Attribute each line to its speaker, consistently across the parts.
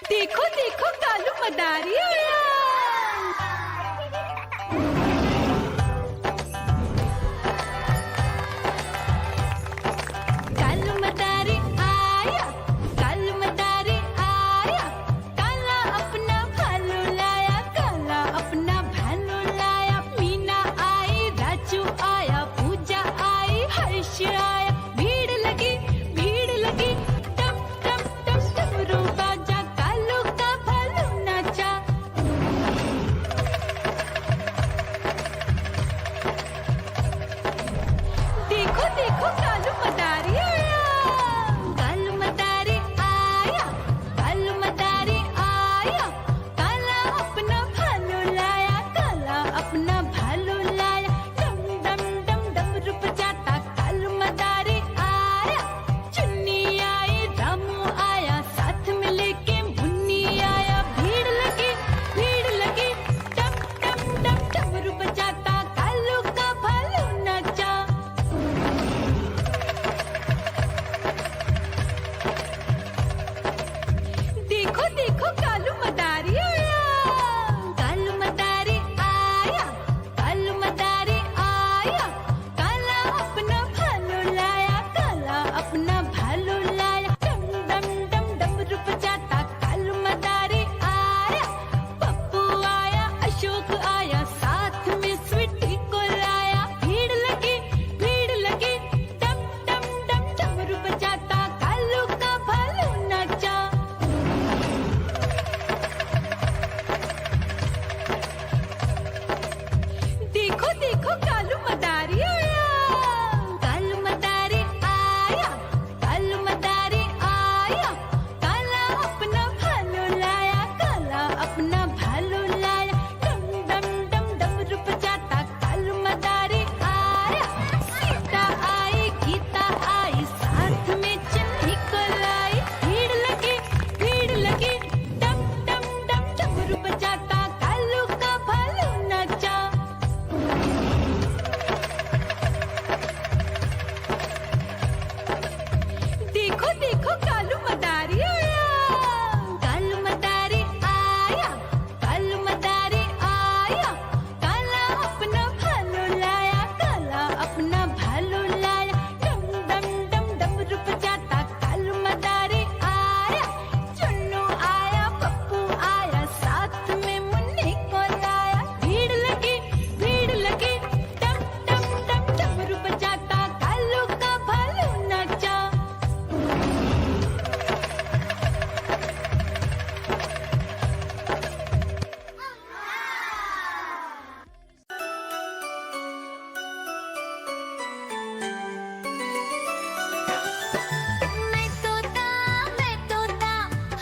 Speaker 1: देखो देखो कालू मदारी आया। कालू मदारी आया, कालू मदारी आया, काला अपना भालू लाया, काला अपना भालू लाया। मीना आई, राजू आया, पूजा आई, हर्ष आया। भीड़ लगी टम टम टम डमरू बाजा, कालू का भालू नाचा। देखो देखो कालू मदारी आया, कालू मदारी आया, कालू मदारी आया, काला अपना भालू लाया, काला अपना भालू लाया। डम डम डम डमरू बजाता कालू मदारी आया। चुन्नी आई, रामू आया, साथ में लेके मुन्नी आया। भीड़ लगी टम टम टम डमरू बजाता कालू का भालू नाचा। देखो देखो कालू मदारी आया, कालू मदारी आया, कालू मदारी आया, काला अपना भालू लाया, काला अपना भालू लाया। डम डम डम डमरू बजाता कालू मदारी आया। पप्पू आया, अशोक आया, साथ में स्वीटी को लाया। भीड़ लगी टम टम टम डमरू बजाता कालू का भालू नाचा। देखो देखो कालू मदारी आया, कालू मदारी आया, कालू मदारी आया, काला अपना भालू लाया, काला अपना भालू लाया। डम डम डम डमरू बजाता कालू मदारी आया। सीता आई, गीता आई, साथ में चन्नी को लाई। भीड़ लगी टम टम टम डमरू बजाता कालू का भालू नाचा। देखो देखो कालू मदारी आया, कालू मदारी आया, कालू मदारी आया, काला अपना भालू लाया, काला अपना भालू लाया। डम डम डम डमरू बजाता कालू मदारी आया। चुन्नू आया, पप्पू आया, साथ में मुन्नी को लाया। भीड़ लगी टम टम टम डमरू बजाता कालू का भालू नाचा। मैं तोता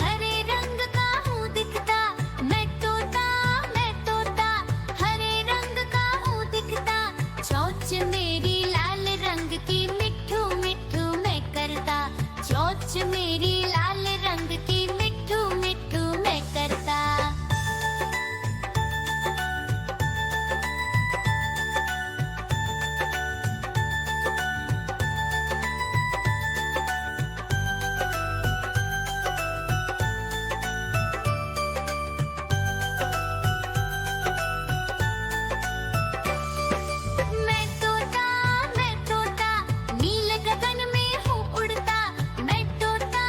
Speaker 1: हरे रंग का हूँ दिखता। मैं तोता हरे रंग का हूँ दिखता। चोंच मेरी लाल रंग की, मिट्ठू मिट्ठू मैं करता। चोंच मेरी लाल रंग की, मिट्ठू मिट्ठू मैं करता। मैं तोता नील गगन में हूँ उड़ता। मैं तोता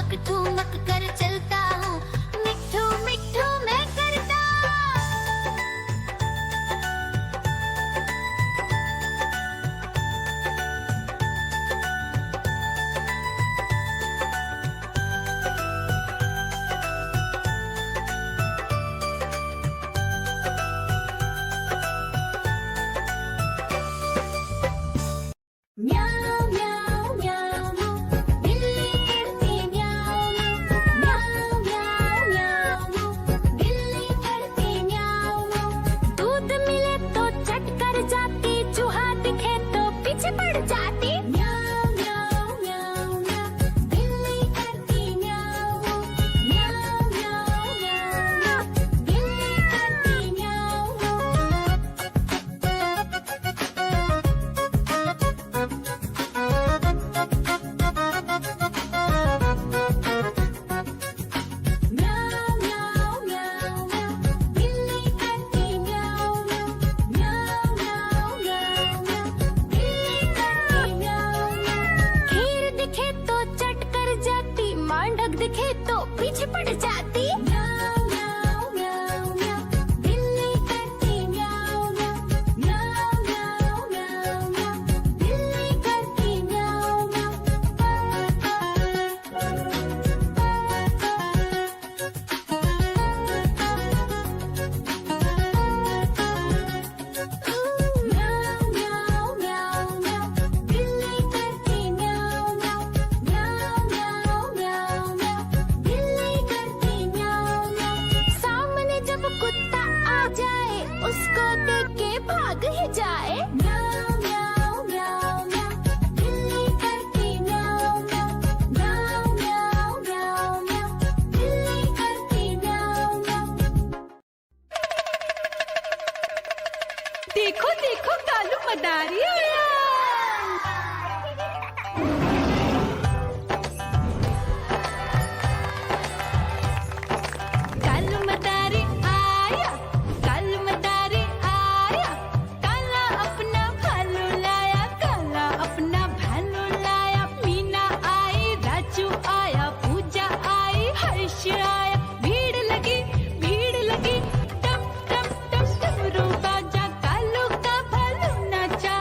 Speaker 1: ठुमक ठुमक कर चलता हूँ, मिट्ठू मिट्ठू मैं करता। म्याऊं म्याऊं म्याऊं, बिल्ली करती म्याऊं म्याऊं म्याऊं म्याऊं, बिल्ली करती म्याऊं। दूध मिले तो चट कर जाती, चूहा दिखे तो पीछे पड़ जाती। म्याऊं म्याऊं म्याऊं म्याऊं, बिल्ली करती म्याऊं म्याऊं म्याऊं म्याऊं, बिल्ली करती म्याऊं। म्याऊं म्याऊं म्याऊं म्याऊं, बिल्ली करती म्याऊं म्याऊं म्याऊं म्याऊं म्याऊं, बिल्ली करती म्याऊं। खीर दिखे तो चट कर जाती, मांडक दिखे तो पीछे पड़ जाती। म्याऊं म्याऊं म्याऊं म्याऊं, बिल्ली करती म्याऊं म्याऊं म्याऊं म्याऊं म्याऊं म्याऊं, बिल्ली करती म्याऊं म्याऊं म्याऊं म्याऊं म्याऊं, बिल्ली करती म्याऊं म्याऊं म्याऊं म्याऊं म्याऊं म्याऊं, बिल्ली करती म्याऊं म्याऊं। सामने जब कुत्ता आ जाए, उसको देख के भाग ही जाए। म्याऊं म्याऊं म्याऊं म्याऊं, बिल्ली करती म्याऊं म्याऊं म्याऊं म्याऊं म्याऊं म्याऊं, बिल्ली करती म्याऊं म्याऊं। देखो देखो कालू मदारी आया। कालू मदारी आया, कालू मदारी आया, काला अपना भालू लाया, काला अपना भालू लाया। मीना आई, राजू आया, पूजा आई, हर्ष आया। भीड़ लगी टम टम टम डमरू बाजा, कालू का भालू नाचा।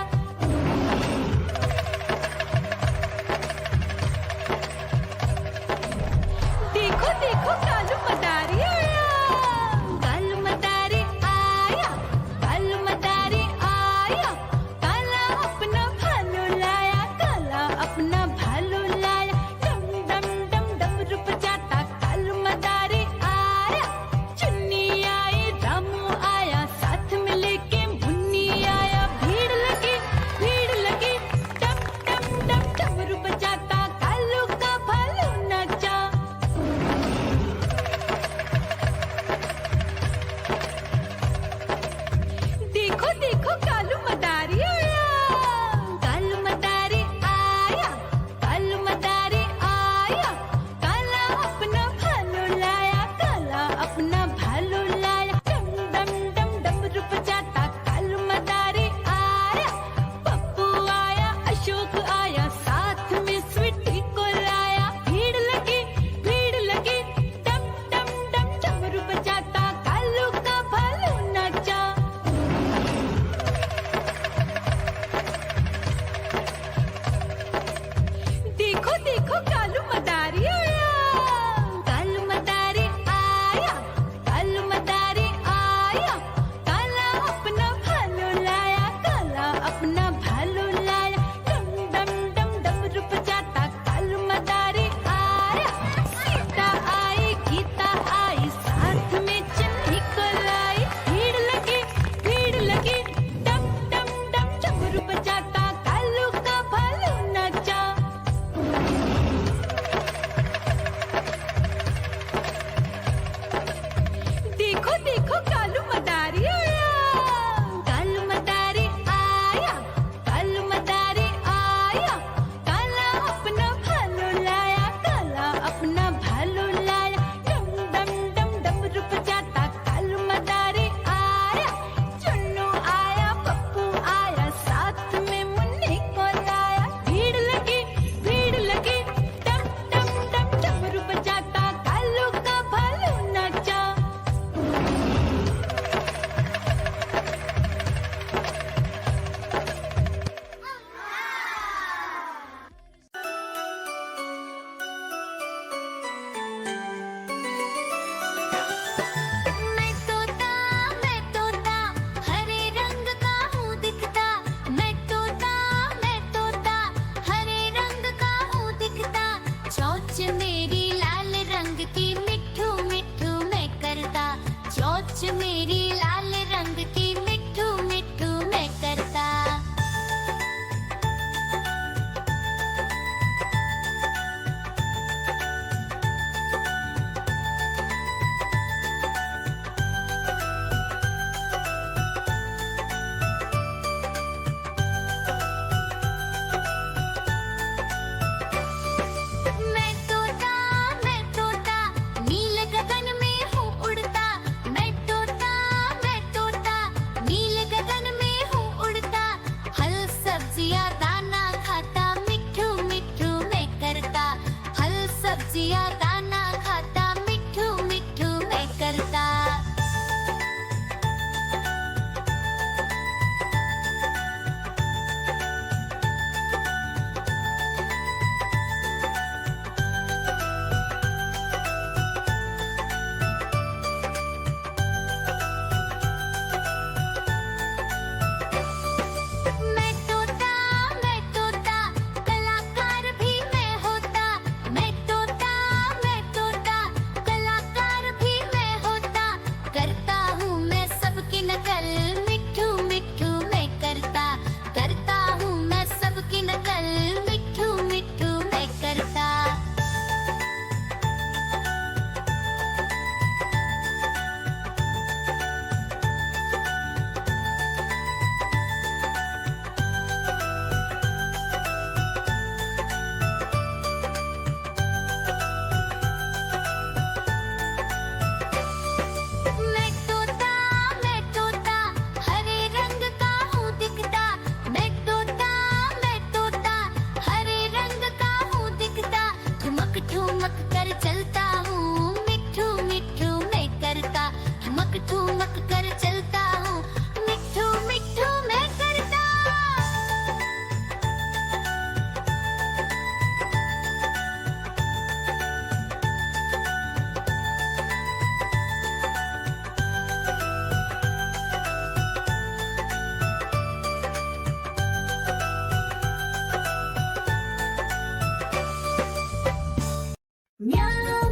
Speaker 1: चमक कर चलता हूँ, मिट्ठू मिट्ठू मैं करता। म्याऊ